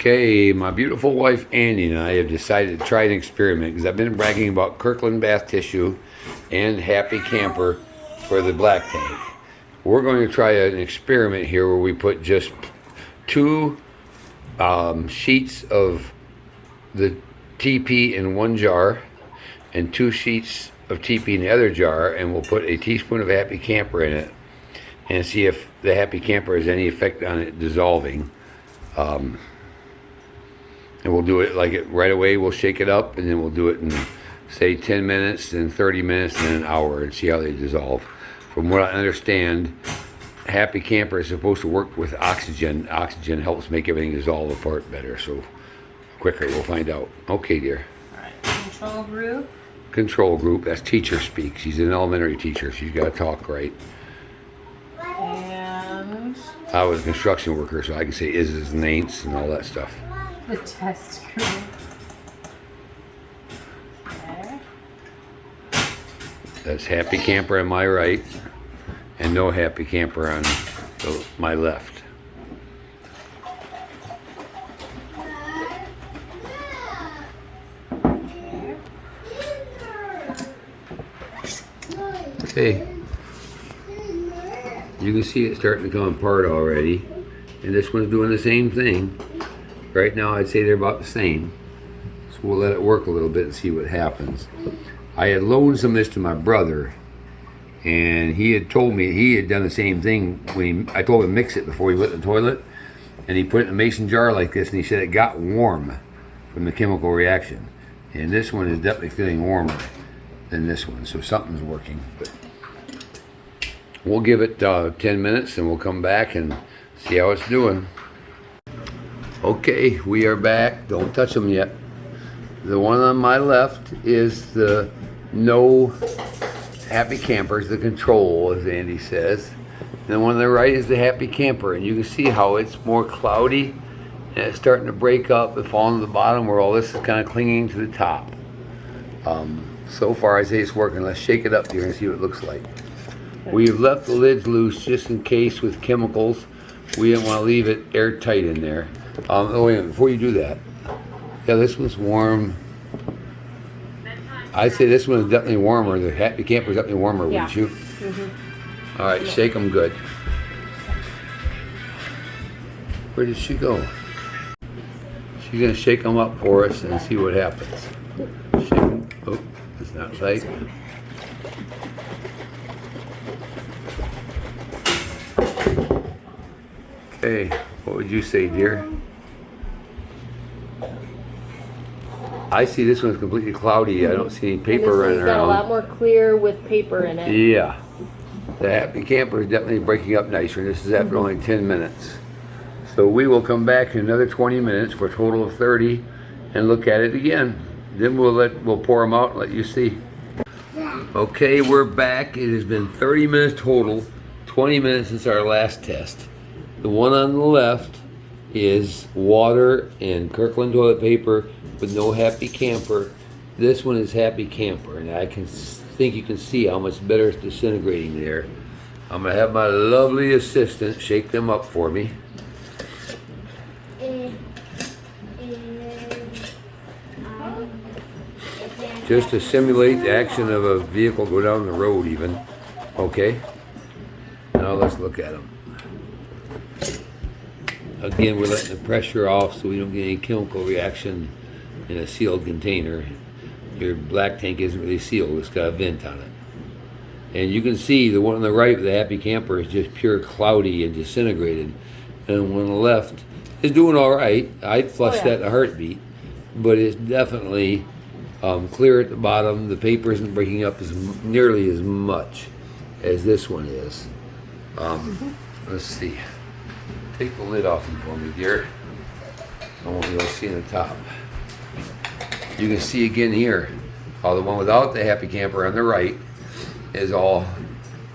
Okay, my beautiful wife Andy and I have decided to try an experiment because I've been bragging about Kirkland bath tissue and Happy Camper for the black tank. We're going to try an experiment here where we put just two sheets of the TP in one jar and 2 sheets of TP in the other jar, and we'll put a teaspoon of Happy Camper in it and see if the Happy Camper has any effect on it dissolving. And we'll do it like it right away. We'll shake it up, and then we'll do it in, say, 10 minutes, then 30 minutes, and then an hour, and see how they dissolve. From what I understand, Happy Camper is supposed to work with oxygen. Oxygen helps make everything dissolve apart better, so quicker. We'll find out. Okay, dear. All right. Control group. Control group. That's teacher speak. She's an elementary teacher. She's got to talk right. And I was a construction worker, so I can say is's and ain'ts and all that stuff. the test group. Okay. That's Happy Camper on my right, and no Happy Camper on my left. Okay. You can see it starting to come apart already, and this one's doing the same thing. Right now I'd say they're about the same, so we'll let it work a little bit and see what happens. I had loaned some of this to my brother, and he had told me he had done the same thing when I told him to mix it before he went in the toilet, and he put it in a mason jar like this, and he said it got warm from the chemical reaction. And this one is definitely feeling warmer than this one, so something's working. But we'll give it 10 minutes, and we'll come back and see how it's doing. Okay, we are back. Don't touch them yet. The one on my left is the no Happy Campers, the control, as Andy says. And the one on the right is the Happy Camper. And you can see how it's more cloudy, and it's starting to break up and fall to the bottom where all this is kind of clinging to the top. So far, I say it's working. Let's shake it up here and see what it looks like. We've left the lids loose just in case with chemicals. We didn't want to leave it airtight in there. Oh, wait a minute, before you do that. Yeah, this one's warm. I'd say this one is definitely warmer. The Happy Camper is definitely warmer, wouldn't you? Mm-hmm. All right, shake them good. Where did she go? She's going to shake them up for us and see what happens. Shake them. Oh, it's not tight. Okay, what would you say, dear? I see this one's completely cloudy. I don't see any paper running around. Got a lot more clear with paper in it. Yeah. The Happy Camper is definitely breaking up nicer. This is after only 10 minutes. So we will come back in another 20 minutes for a total of 30 and look at it again. Then we'll pour them out and let you see. Okay, we're back. It has been 30 minutes total, 20 minutes since our last test. The one on the left is water and Kirkland toilet paper with no Happy Camper. This one is Happy Camper, and I think you can see how much better it's disintegrating there. I'm going to have my lovely assistant shake them up for me. Just to simulate the action of a vehicle go down the road even. Okay? Now let's look at them. Again, we're letting the pressure off so we don't get any chemical reaction in a sealed container. Your black tank isn't really sealed, it's got a vent on it. And you can see the one on the right with the Happy Camper is just pure cloudy and disintegrated. And the one on the left is doing all right. I'd flush that in a heartbeat, but it's definitely clear at the bottom. The paper isn't breaking up nearly as much as this one is. Let's see. Take the lid off for me, dear. I won't be able to see in the top. You can see again here how the one without the Happy Camper on the right is all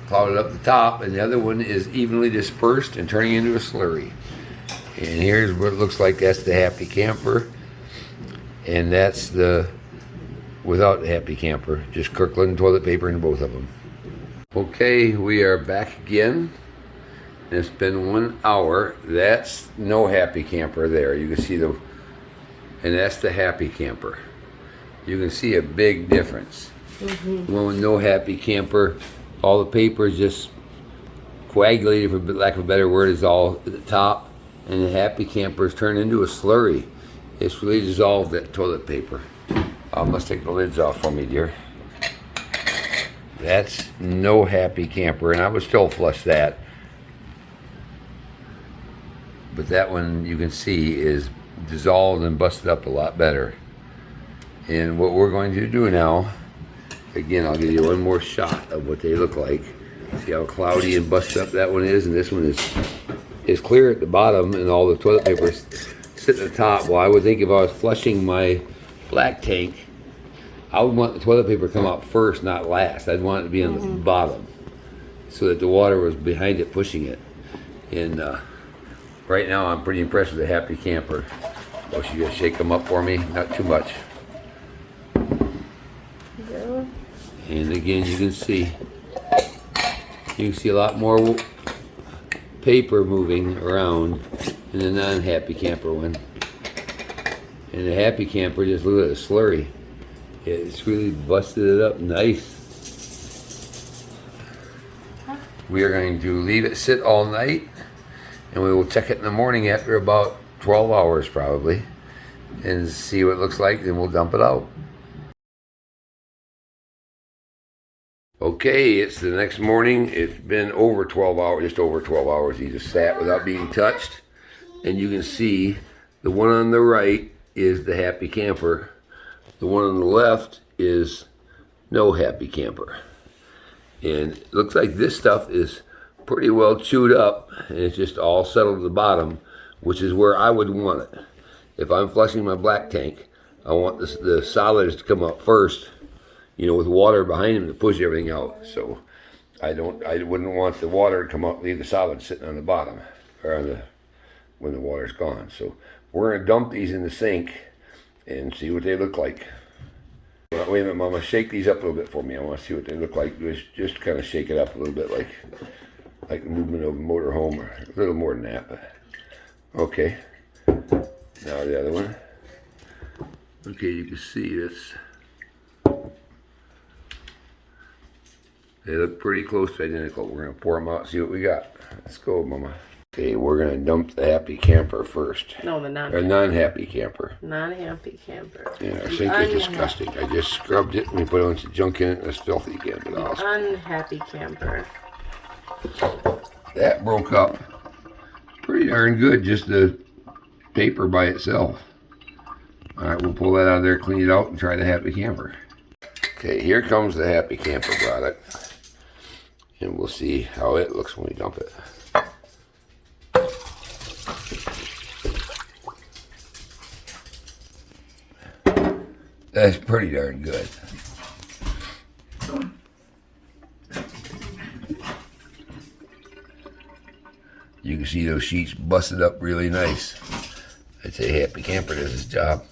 clouded up the top, and the other one is evenly dispersed and turning into a slurry. And here's what it looks like. That's the Happy Camper, and that's the without the Happy Camper. Just Kirkland toilet paper in both of them. Okay, we are back again. And it's been 1 hour. That's no happy camper there. You can see and that's the happy camper. You can see a big difference. The one with no happy camper, all the paper is just coagulated, for lack of a better word, is all at the top, and the happy camper is turned into a slurry. It's really dissolved that toilet paper. Let's take the lids off for me, dear. That's no happy camper, and I would still flush that. But that one, you can see, is dissolved and busted up a lot better. And what we're going to do now, again, I'll give you one more shot of what they look like. See how cloudy and busted up that one is, and this one is clear at the bottom, and all the toilet paper sit at the top. Well, I would think if I was flushing my black tank, I would want the toilet paper to come out first, not last. I'd want it to be on the bottom, so that the water was behind it pushing it. And right now, I'm pretty impressed with the happy camper. Oh, she's gonna shake them up for me, not too much. And again, you can see a lot more paper moving around in the non-happy camper one. And the happy camper, just look at the slurry. It's really busted it up nice. We are going to leave it sit all night, and we will check it in the morning after about 12 hours probably, and see what it looks like, then we'll dump it out. Okay, it's the next morning. It's been over 12 hours, just over 12 hours. He just sat without being touched. And you can see the one on the right is the happy camper. The one on the left is no happy camper. And it looks like this stuff is pretty well chewed up, and it's just all settled at the bottom, which is where I would want it. If I'm flushing my black tank, I want the solids to come out first, you know, with water behind them to push everything out. So I wouldn't want the water to come out, leave the solids sitting on the bottom, or when the water's gone. So we're gonna dump these in the sink and see what they look like. Wait a minute, Mama, shake these up a little bit for me. I want to see what they look like. Just kind of shake it up a little bit, like the movement of a motorhome, or a little more than that. But okay. Now the other one. Okay, you can see this. They look pretty close to identical. We're gonna pour them out and see what we got. Let's go, Mama. Okay, we're gonna dump the happy camper first. No, the non-happy camper. Non-happy camper. Yeah, our sink is disgusting. I just scrubbed it and we put a bunch of junk in it, and it's filthy again. But unhappy camper. That broke up pretty darn good, just the paper by itself. All right, we'll pull that out of there, clean it out, and try the happy camper. Okay, here comes the happy camper product, and we'll see how it looks when we dump it. That's pretty darn good. You can see those sheets busted up really nice. I'd say happy camper does his job.